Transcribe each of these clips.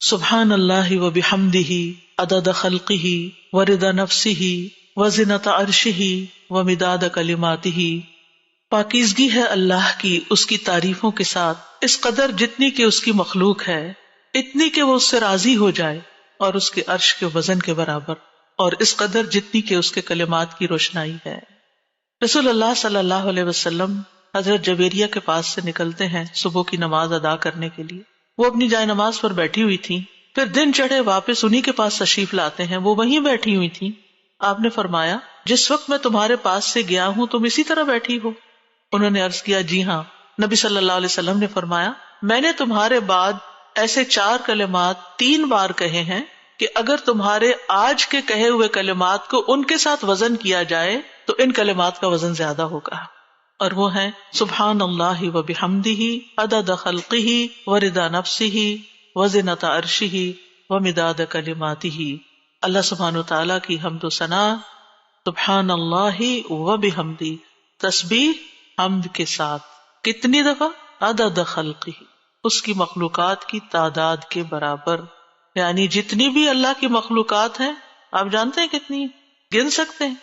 سبحان اللہ و بحمدہ عدد خلقہ ورضا نفسہ وزنۃ عرشہ ومداد کلماتہ۔ پاکیزگی ہے اللہ کی اس کی تعریفوں کے ساتھ اس قدر جتنی کہ اس کی مخلوق ہے، اتنی کہ وہ اس سے راضی ہو جائے، اور اس کے عرش کے وزن کے برابر، اور اس قدر جتنی کہ اس کے کلمات کی روشنائی ہے۔ رسول اللہ صلی اللہ علیہ وسلم حضرت جویریہ کے پاس سے نکلتے ہیں صبح کی نماز ادا کرنے کے لیے۔ وہ اپنی جائے نماز پر بیٹھی ہوئی تھی، پھر دن چڑھے واپس انہی کے پاس تشریف لاتے ہیں، وہ وہیں بیٹھی ہوئی تھی۔ آپ نے فرمایا، جس وقت میں تمہارے پاس سے گیا ہوں تم اسی طرح بیٹھی ہو؟ انہوں نے عرض کیا، جی ہاں۔ نبی صلی اللہ علیہ وسلم نے فرمایا، میں نے تمہارے بعد ایسے 4 کلمات 3 بار کہے ہیں کہ اگر تمہارے آج کے کہے ہوئے کلمات کو ان کے ساتھ وزن کیا جائے تو ان کلمات کا وزن زیادہ ہوگا، اور وہ ہیں سبحان اللہ و بحمدہ عدد خلقہ ورضا نفسہ وزنۃ عرشہ ومداد کلماتہ۔ اللہ سبحانہ وتعالیٰ کی حمد و ثنا، سبحان اللہ و بحمدہ، تسبیح حمد کے ساتھ، کتنی دفعہ؟ عدد خلقہ، اس کی مخلوقات کی تعداد کے برابر، یعنی جتنی بھی اللہ کی مخلوقات ہیں، آپ جانتے ہیں کتنی؟ گن سکتے ہیں؟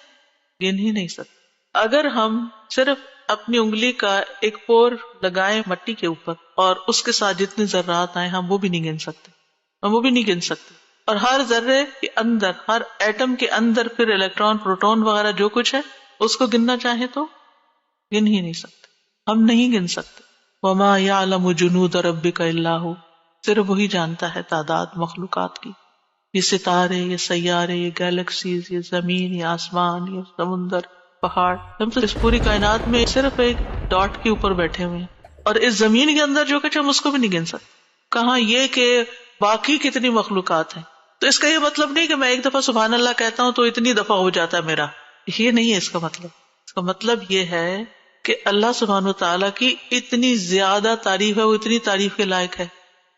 گن ہی نہیں سکتے۔ اگر ہم صرف اپنی انگلی کا ایک پور لگائیں مٹی کے اوپر اور اس کے ساتھ جتنے ذرات آئے ہم وہ بھی نہیں گن سکتے، ہم وہ بھی نہیں گن سکتے۔ اور ہر ذرے کے اندر، ہر ایٹم کے اندر پھر الیکٹران، پروٹون وغیرہ جو کچھ ہے اس کو گننا چاہیں تو گن ہی نہیں سکتے، ہم نہیں گن سکتے۔ وما یعلم جنود ربک الا ھو، صرف وہی جانتا ہے تعداد مخلوقات کی۔ یہ ستارے، یہ سیارے، یہ گیلیکسیز، یہ زمین، یہ آسمان، یہ سمندر، پہاڑ، ہم تو اس پوری کائنات میں صرف ایک ڈاٹ کے اوپر بیٹھے ہوئے ہیں، اور اس زمین کے اندر جو کچھ ہم اس کو بھی نہیں گن سکتے، کہاں یہ کہ باقی کتنی مخلوقات ہیں۔ تو اس کا یہ مطلب نہیں کہ میں ایک دفعہ سبحان اللہ کہتا ہوں تو اتنی دفعہ ہو جاتا ہے میرا، یہ نہیں ہے اس کا مطلب۔ اس کا مطلب یہ ہے کہ اللہ سبحانہ وتعالیٰ کی اتنی زیادہ تعریف ہے، وہ اتنی تعریف کے لائق ہے،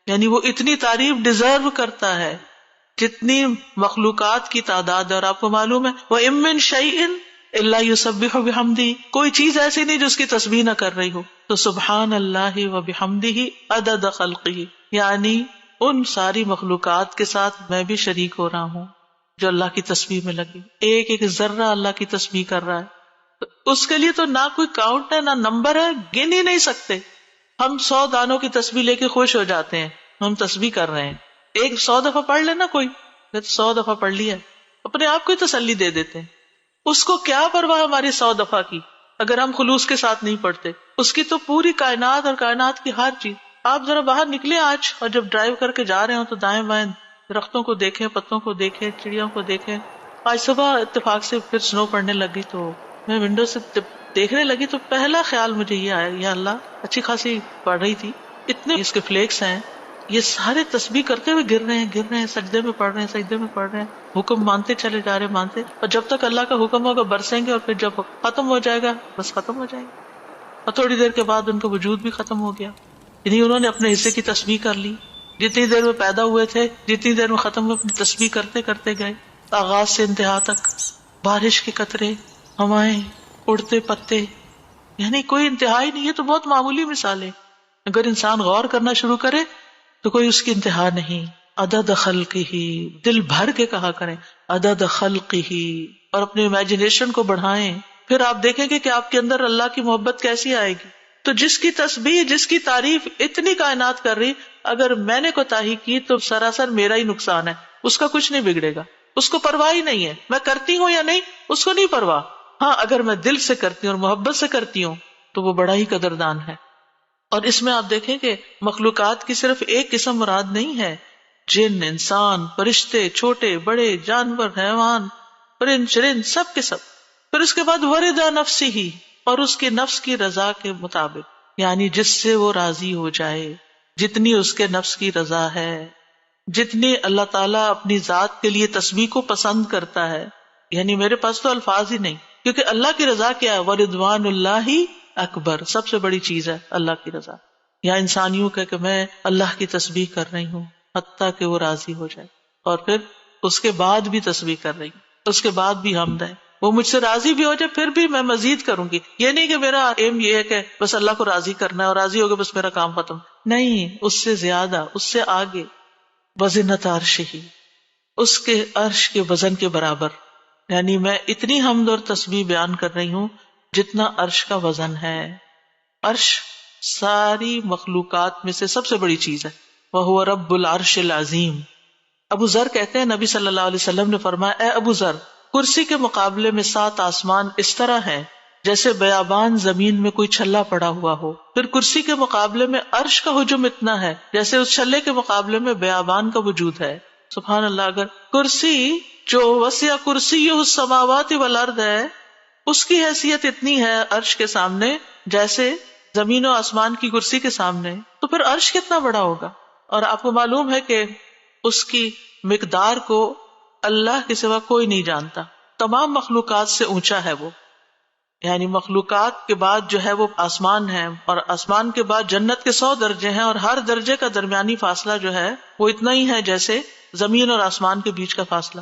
یعنی وہ اتنی تعریف ڈیزرو کرتا ہے جتنی مخلوقات کی تعداد ہے۔ اور آپ کو معلوم ہے وَإِن مِّن شَيْءٍ إِلَّا يُسَبِّحُ بِحَمْدِهِ، کوئی چیز ایسی نہیں جو اس کی تسبیح نہ کر رہی ہو۔ تو سبحان اللہ وبحمدہ عدد خلقہ، یعنی ان ساری مخلوقات کے ساتھ میں بھی شریک ہو رہا ہوں جو اللہ کی تسبیح میں لگی، ایک ایک ذرہ اللہ کی تسبیح کر رہا ہے۔ تو اس کے لیے تو نہ کوئی کاؤنٹ ہے، نہ نمبر ہے، گن ہی نہیں سکتے۔ ہم 100 دانوں کی تسبیح لے کے خوش ہو جاتے ہیں، ہم تسبیح کر رہے ہیں۔ ایک 100 دفعہ پڑھ لینا کوئی، 100 دفعہ پڑھ لیا، اپنے آپ کو ہی تسلی دے دیتے ہیں۔ اس کو کیا پرواہ ہماری 100 دفعہ کی اگر ہم خلوص کے ساتھ نہیں پڑھتے؟ اس کی تو پوری کائنات اور کائنات کی ہر چیز۔ آپ ذرا باہر نکلے آج اور جب ڈرائیو کر کے جا رہے ہوں تو دائیں بائیں درختوں کو دیکھیں، پتوں کو دیکھیں، چڑیوں کو دیکھیں۔ آج صبح اتفاق سے پھر سنو پڑنے لگی تو میں ونڈو سے دیکھنے لگی تو پہلا خیال مجھے یہ آیا، یا اللہ اچھی خاصی پڑھ رہی تھی، اتنے اس کے فلیکس ہیں، یہ سارے تسبیح کرتے ہوئے گر رہے ہیں، سجدے میں پڑھ رہے ہیں، سجدے میں پڑھ رہے ہیں، حکم مانتے چلے جا رہے ہیں، مانتے، اور جب تک اللہ کا حکم ہوگا برسیں گے، اور پھر جب ختم ہو جائے گا بس ختم ہو جائے گا، اور تھوڑی دیر کے بعد ان کا وجود بھی ختم ہو گیا۔ یعنی انہوں نے اپنے حصے کی تسبیح کر لی، جتنی دیر میں پیدا ہوئے تھے جتنی دیر میں ختم ہوئے، اپنی تسبیح کرتے کرتے گئے، آغاز سے انتہا تک، بارش کے قطرے، ہوائیں، اڑتے پتے، یعنی کوئی انتہا ہی نہیں۔ یہ تو بہت معمولی مثال ہے، اگر انسان غور کرنا شروع کرے تو کوئی اس کی انتہا نہیں۔ عدد خلقہ، دل بھر کے کہا کریں عدد خلقہ، اور اپنے امیجنیشن کو بڑھائیں، پھر آپ دیکھیں گے کہ آپ کے اندر اللہ کی محبت کیسی آئے گی۔ تو جس کی تسبیح، جس کی تعریف اتنی کائنات کر رہی، اگر میں نے کوتاہی کی تو سراسر میرا ہی نقصان ہے، اس کا کچھ نہیں بگڑے گا، اس کو پرواہ ہی نہیں ہے، میں کرتی ہوں یا نہیں اس کو نہیں پرواہ۔ ہاں اگر میں دل سے کرتی ہوں اور محبت سے کرتی ہوں تو وہ بڑا ہی قدردان ہے۔ اور اس میں آپ دیکھیں کہ مخلوقات کی صرف ایک قسم مراد نہیں ہے، جن، انسان، فرشتے، چھوٹے بڑے، جانور، حیوان، پرند چرند، سب کے سب۔ پھر اس کے بعد ورضا نفسہ، اور اس کے نفس کی رضا کے مطابق، یعنی جس سے وہ راضی ہو جائے، جتنی اس کے نفس کی رضا ہے، جتنی اللہ تعالیٰ اپنی ذات کے لیے تسبیح کو پسند کرتا ہے۔ یعنی میرے پاس تو الفاظ ہی نہیں، کیونکہ اللہ کی رضا کیا ہے؟ وَرِضْوَانُ اللَّهِ اکبر، سب سے بڑی چیز ہے اللہ کی رضا۔ یا انسانیوں کا کہ میں اللہ کی تسبیح کر رہی ہوں حتیٰ کہ وہ راضی ہو جائے، اور پھر اس کے بعد بھی تسبیح کر رہی ہوں، اس کے بعد بھی حمد ہے، وہ مجھ سے راضی بھی ہو جائے پھر بھی میں مزید کروں گی۔ یہ نہیں کہ میرا ایم یہ ہے کہ بس اللہ کو راضی کرنا ہے اور راضی ہو گئے بس میرا کام ختم، نہیں، اس سے زیادہ، اس سے آگے۔ وزنت عرشہ، اس کے عرش کے وزن کے برابر، یعنی میں اتنی حمد اور تسبیح بیان کر رہی ہوں جتنا عرش کا وزن ہے۔ عرش ساری مخلوقات میں سے سب سے بڑی چیز ہے، وَهُوَ رَبُّ الْعَرْشِ الْعَظِيمِ۔ ابو ذر کہتے ہیں نبی صلی اللہ علیہ وسلم نے فرمایا، اے ابو ذر، کرسی کے مقابلے میں 7 آسمان اس طرح ہیں جیسے بیابان زمین میں کوئی چھلا پڑا ہوا ہو، پھر کرسی کے مقابلے میں عرش کا حجم اتنا ہے جیسے اس چھلے کے مقابلے میں بیابان کا وجود ہے۔ سبحان اللہ، اگر کرسی جو وسع کرسی السماوات والارض ہے، اس کی حیثیت اتنی ہے عرش کے سامنے جیسے زمین و آسمان کی کرسی کے سامنے، تو پھر عرش کتنا بڑا ہوگا۔ اور آپ کو معلوم ہے کہ اس کی مقدار کو اللہ کے سوا کوئی نہیں جانتا، تمام مخلوقات سے اونچا ہے وہ، یعنی مخلوقات کے بعد جو ہے وہ آسمان ہے، اور آسمان کے بعد جنت کے 100 درجے ہیں، اور ہر درجے کا درمیانی فاصلہ جو ہے وہ اتنا ہی ہے جیسے زمین اور آسمان کے بیچ کا فاصلہ،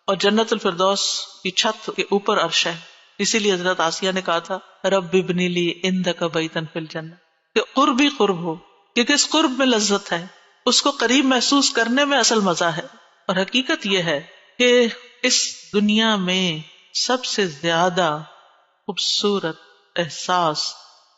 اور جنت الفردوس کی چھت کے اوپر عرش ہے۔ اسی لیے حضرت آسیہ نے کہا تھا رب ابنی لی عندک بیتا فی الجنہ، کہ قرب ہی قرب ہو، کیونکہ اس قرب میں لذت ہے، اس کو قریب محسوس کرنے میں اصل مزہ ہے۔ اور حقیقت یہ ہے کہ اس دنیا میں سب سے زیادہ خوبصورت احساس،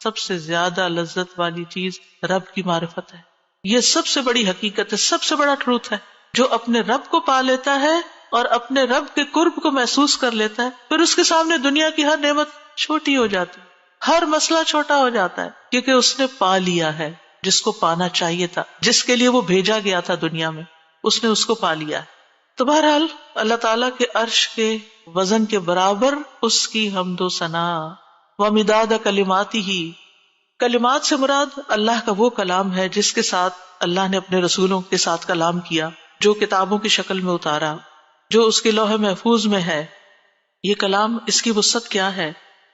سب سے زیادہ لذت والی چیز رب کی معرفت ہے۔ یہ سب سے بڑی حقیقت ہے، سب سے بڑا ٹروتھ ہے۔ جو اپنے رب کو پا لیتا ہے اور اپنے رب کے قرب کو محسوس کر لیتا ہے، پھر اس کے سامنے دنیا کی ہر نعمت چھوٹی ہو جاتی ہے، ہر مسئلہ چھوٹا ہو جاتا ہے، کیونکہ اس نے پا لیا ہے جس کو پانا چاہیے تھا، جس کے لیے وہ بھیجا گیا تھا دنیا میں، اس نے اس کو پا لیا ہے۔ تو بہرحال اللہ تعالیٰ کے عرش کے وزن کے برابر اس کی حمد و ثنا، ومداد کلماتہ، کلمات سے مراد اللہ کا وہ کلام ہے جس کے ساتھ اللہ نے اپنے رسولوں کے ساتھ کلام کیا، جو کتابوں کی شکل میں اتارا، جو اس کے لوح محفوظ میں ہے۔ یہ کلام، اس کی وسعت کیا ہے؟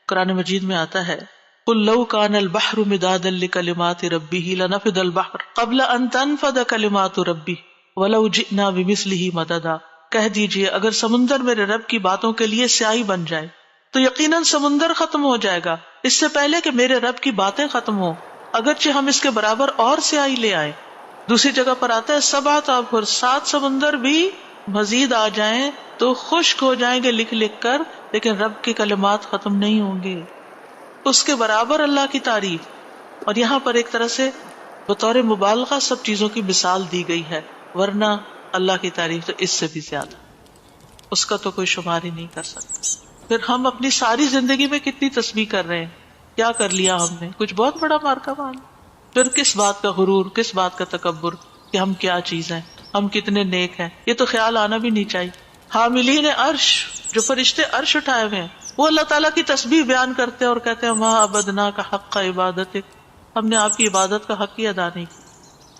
قرآن مجید میں آتا ہے قُلْ لَوْ كَانَ الْبَحْرُ مِدَادًا لِكَلِمَاتِ رَبِّهِ لَنَفِدَ الْبَحْرُ قَبْلَ أَن تَنفَدَ كَلِمَاتُ رَبِّي وَلَوْ جِئْنَا بِمِثْلِهِ مَدَدًا، کہہ دیجئے اگر سمندر میرے رب کی باتوں کے لیے سیاہی بن جائے تو یقیناً سمندر ختم ہو جائے گا اس سے پہلے کہ میرے رب کی باتیں ختم ہوں، اگرچہ ہم اس کے برابر اور سیاہی لے آئیں۔ دوسری جگہ پر آتا ہے 7 ابحر، 7 سمندر بھی مزید آ جائیں تو خشک ہو جائیں گے لکھ لکھ کر، لیکن رب کی کلمات ختم نہیں ہوں گے۔ اس کے برابر اللہ کی تعریف، اور یہاں پر ایک طرح سے بطور مبالغہ سب چیزوں کی مثال دی گئی ہے، ورنہ اللہ کی تعریف تو اس سے بھی زیادہ، اس کا تو کوئی شمار ہی نہیں کر سکتا۔ پھر ہم اپنی ساری زندگی میں کتنی تسبیح کر رہے ہیں، کیا کر لیا ہم نے؟ کچھ بہت بڑا مارکا مان۔ پھر کس بات کا غرور، کس بات کا تکبر کہ ہم کیا چیز ہیں، ہم کتنے نیک ہیں، یہ تو خیال آنا بھی نہیں چاہیے۔ حاملین عرش، جو فرشتے عرش اٹھائے ہوئے ہیں، وہ اللہ تعالیٰ کی تسبیح بیان کرتے ہیں اور کہتے ہیں ما عبدناک حق عبادتک، ہم نے آپ کی عبادت کا حق ہی ادا نہیں کیا۔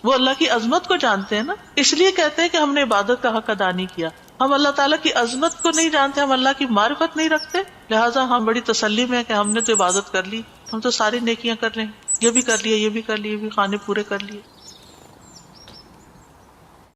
وہ اللہ کی عظمت کو جانتے ہیں نا، اس لیے کہتے ہیں کہ ہم نے عبادت کا حق ادا نہیں کیا۔ ہم اللہ تعالیٰ کی عظمت کو نہیں جانتے، ہم اللہ کی معرفت نہیں رکھتے، لہٰذا ہم بڑی تسلی میں ہیں کہ ہم نے تو عبادت کر لی، ہم تو ساری نیکیاں کر لیں، یہ بھی کر لیے، یہ بھی کر لیے، یہ بھی خانے پورے کر لیے۔